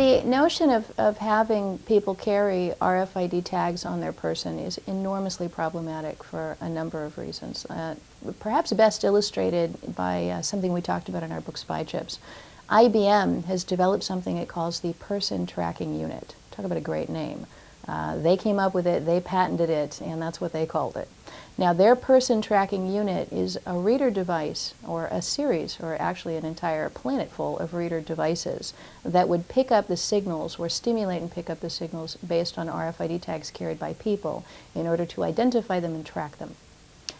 the notion of having people carry RFID tags on their person is enormously problematic for a number of reasons. Perhaps best illustrated by something we talked about in our book, Spy Chips. IBM has developed something it calls the Person Tracking Unit. Talk about a great name. They came up with it, they patented it, and that's what they called it. Now, their person tracking unit is a reader device, or a series, or actually an entire planet full of reader devices that would pick up the signals, or stimulate and pick up the signals based on RFID tags carried by people in order to identify them and track them.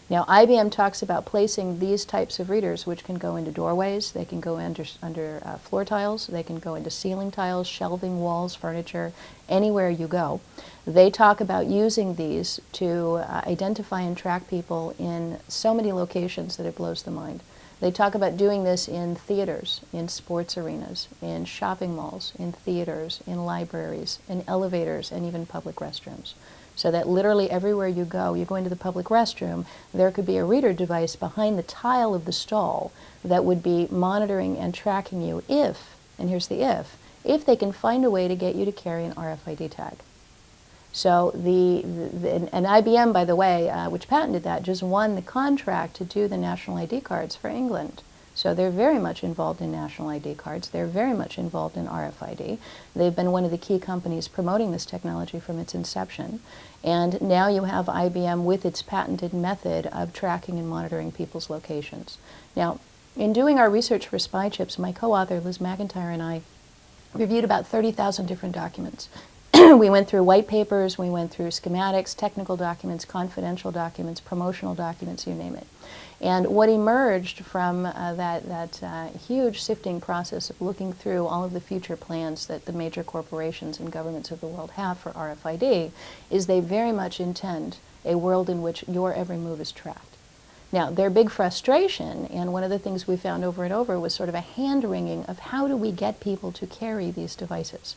Now, IBM talks about placing these types of readers, which can go into doorways, they can go under floor tiles, they can go into ceiling tiles, shelving, walls, furniture, anywhere you go. They talk about using these to identify and track people in so many locations that it blows the mind. They talk about doing this in theaters, in sports arenas, in shopping malls, in theaters, in libraries, in elevators, and even public restrooms. So that literally everywhere you go into the public restroom, there could be a reader device behind the tile of the stall that would be monitoring and tracking you if, and here's the if they can find a way to get you to carry an RFID tag. So and IBM, by the way, which patented that, just won the contract to do the national ID cards for England. So they're very much involved in national ID cards. They're very much involved in RFID. They've been one of the key companies promoting this technology from its inception. And now you have IBM with its patented method of tracking and monitoring people's locations. Now, in doing our research for Spy Chips, my co-author, Liz McIntyre, and I reviewed about 30,000 different documents. We went through white papers, we went through schematics, technical documents, confidential documents, promotional documents, you name it. And what emerged from that huge sifting process of looking through all of the future plans that the major corporations and governments of the world have for RFID is they very much intend a world in which your every move is tracked. Now, their big frustration, and one of the things we found over and over, was sort of a hand-wringing of how do we get people to carry these devices.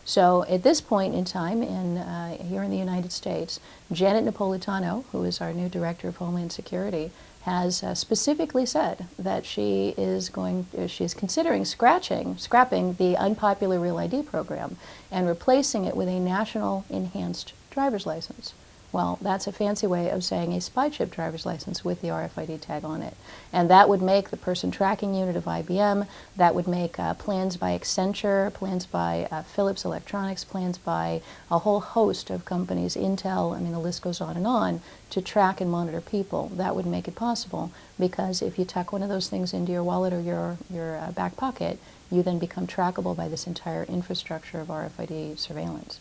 So at this point in time, here in the United States, Janet Napolitano, who is our new Director of Homeland Security, has specifically said that she is considering scrapping the unpopular Real ID program and replacing it with a national enhanced driver's license. Well, that's a fancy way of saying a spy chip driver's license with the RFID tag on it. And that would make the person tracking unit of IBM, that would make plans by Accenture, plans by Philips Electronics, plans by a whole host of companies, Intel, I mean the list goes on, to track and monitor people. That would make it possible, because if you tuck one of those things into your wallet or your back pocket, you then become trackable by this entire infrastructure of RFID surveillance.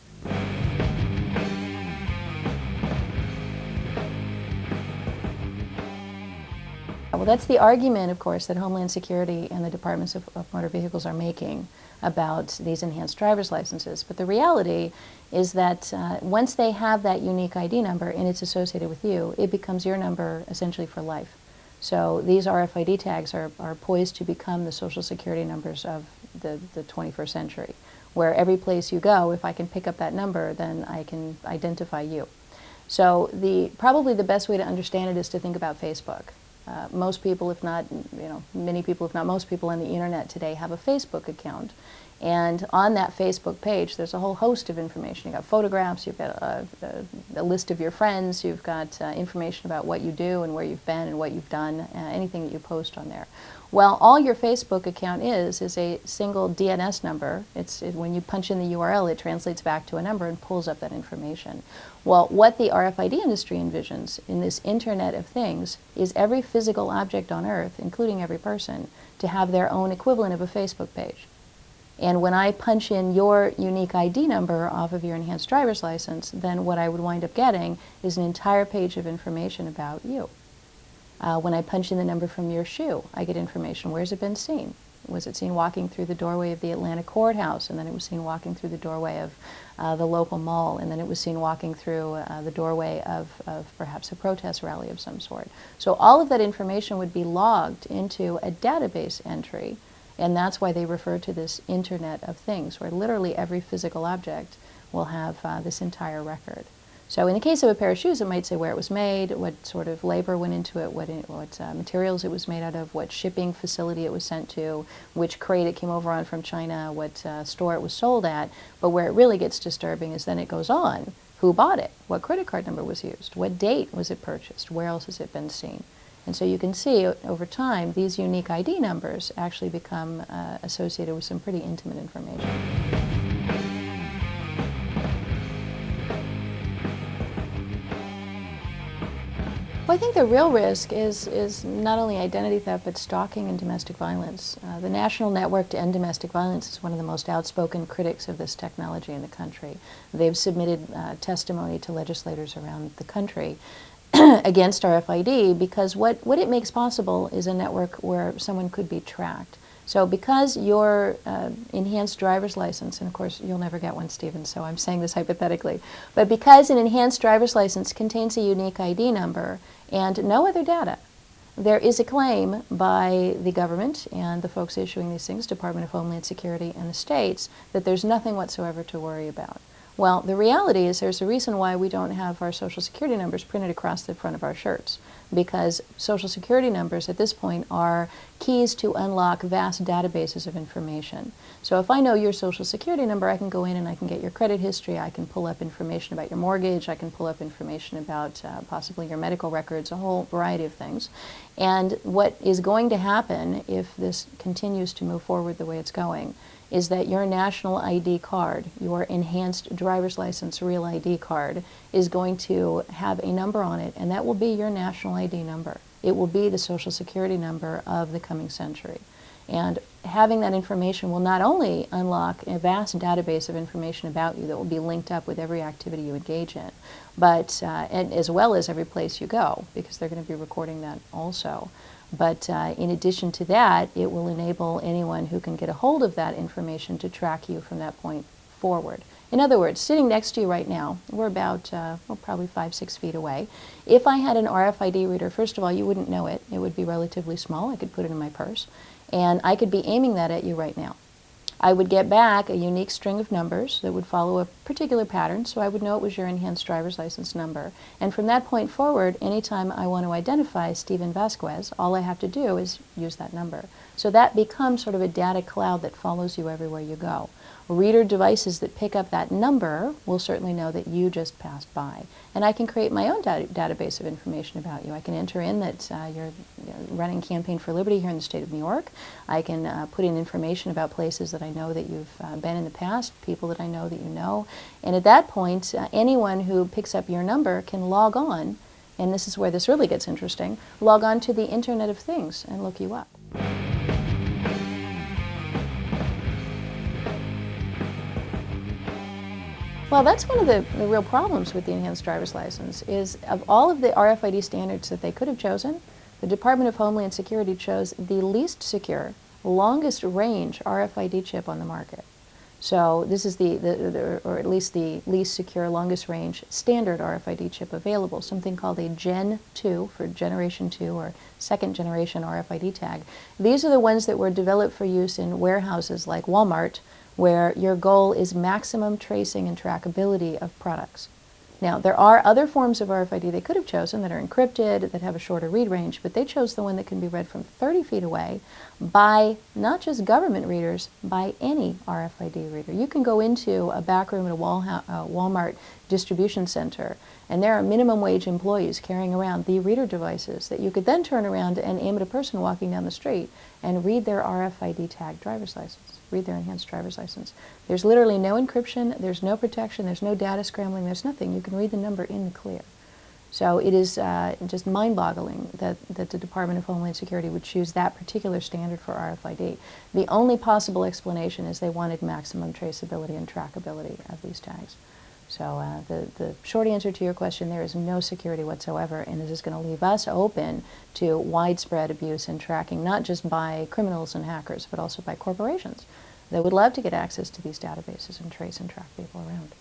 Well, that's the argument, of course, that Homeland Security and the Departments of Motor Vehicles are making about these enhanced driver's licenses. But the reality is that once they have that unique ID number and it's associated with you, it becomes your number essentially for life. So these RFID tags are poised to become the Social Security numbers of the 21st century, where every place you go, if I can pick up that number, then I can identify you. So probably the best way to understand it is to think about Facebook. Most people, if not, many people, if not most people on the internet today have a Facebook account. And on that Facebook page, there's a whole host of information. You've got photographs, you've got a list of your friends, you've got information about what you do and where you've been and what you've done, anything that you post on there. Well, all your Facebook account is a single DNS number. When you punch in the URL, it translates back to a number and pulls up that information. Well, what the RFID industry envisions in this Internet of Things is every physical object on Earth, including every person, to have their own equivalent of a Facebook page. And when I punch in your unique ID number off of your enhanced driver's license, then what I would wind up getting is an entire page of information about you. When I punch in the number from your shoe, I get information. Where's it been seen? Was it seen walking through the doorway of the Atlanta courthouse, and then it was seen walking through the doorway of the local mall, and then it was seen walking through the doorway of perhaps a protest rally of some sort. So all of that information would be logged into a database entry, and that's why they refer to this Internet of Things, where literally every physical object will have this entire record. So in the case of a pair of shoes, it might say where it was made, what sort of labor went into it, what materials it was made out of, what shipping facility it was sent to, which crate it came over on from China, what store it was sold at. But where it really gets disturbing is then it goes on. Who bought it? What credit card number was used? What date was it purchased? Where else has it been seen? And so you can see over time, these unique ID numbers actually become associated with some pretty intimate information. Well, I think the real risk is not only identity theft, but stalking and domestic violence. The National Network to End Domestic Violence is one of the most outspoken critics of this technology in the country. They've submitted testimony to legislators around the country against RFID because what it makes possible is a network where someone could be tracked. So because your enhanced driver's license, and of course you'll never get one, Stephen, so I'm saying this hypothetically, but because an enhanced driver's license contains a unique ID number and no other data, there is a claim by the government and the folks issuing these things, Department of Homeland Security and the states, that there's nothing whatsoever to worry about. Well, the reality is there's a reason why we don't have our Social Security numbers printed across the front of our shirts, because Social Security numbers at this point are keys to unlock vast databases of information. So if I know your Social Security number, I can go in and I can get your credit history, I can pull up information about your mortgage, I can pull up information about possibly your medical records, a whole variety of things. And what is going to happen if this continues to move forward the way it's going is that your national ID card, your enhanced driver's license real ID card, is going to have a number on it, and that will be your national ID number. It will be the Social Security number of the coming century. And having that information will not only unlock a vast database of information about you that will be linked up with every activity you engage in, but and as well as every place you go, because they're going to be recording that also. But in addition to that, it will enable anyone who can get a hold of that information to track you from that point forward. In other words, sitting next to you right now, we're about, probably 5-6 feet away. If I had an RFID reader, first of all, you wouldn't know it. It would be relatively small. I could put it in my purse. And I could be aiming that at you right now. I would get back a unique string of numbers that would follow a particular pattern, so I would know it was your enhanced driver's license number. And from that point forward, anytime I want to identify Stephen Vasquez, all I have to do is use that number. So that becomes sort of a data cloud that follows you everywhere you go. Reader devices that pick up that number will certainly know that you just passed by. And I can create my own database of information about you. I can enter in that you're running Campaign for Liberty here in the state of New York. I can put in information about places that I know that you've been in the past, people that I know that you know. And at that point, anyone who picks up your number can log on, and this is where this really gets interesting, log on to the Internet of Things and look you up. Well, that's one of the real problems with the enhanced driver's license is of all of the RFID standards that they could have chosen, the Department of Homeland Security chose the least secure, longest range RFID chip on the market. So this is or at least the least secure, longest range standard RFID chip available, something called a Gen 2 for Generation 2 or second generation RFID tag. These are the ones that were developed for use in warehouses like Walmart, where your goal is maximum tracing and trackability of products. Now, there are other forms of RFID they could have chosen that are encrypted, that have a shorter read range, but they chose the one that can be read from 30 feet away by not just government readers, by any RFID reader. You can go into a back room at a Walmart distribution center, and there are minimum wage employees carrying around the reader devices that you could then turn around and aim at a person walking down the street and read their RFID tag driver's license, read their enhanced driver's license. There's literally no encryption, there's no protection, there's no data scrambling, there's nothing. You can read the number in the clear. So it is just mind-boggling that the Department of Homeland Security would choose that particular standard for RFID. The only possible explanation is they wanted maximum traceability and trackability of these tags. So the short answer to your question, there is no security whatsoever, and this is going to leave us open to widespread abuse and tracking, not just by criminals and hackers, but also by corporations that would love to get access to these databases and trace and track people around.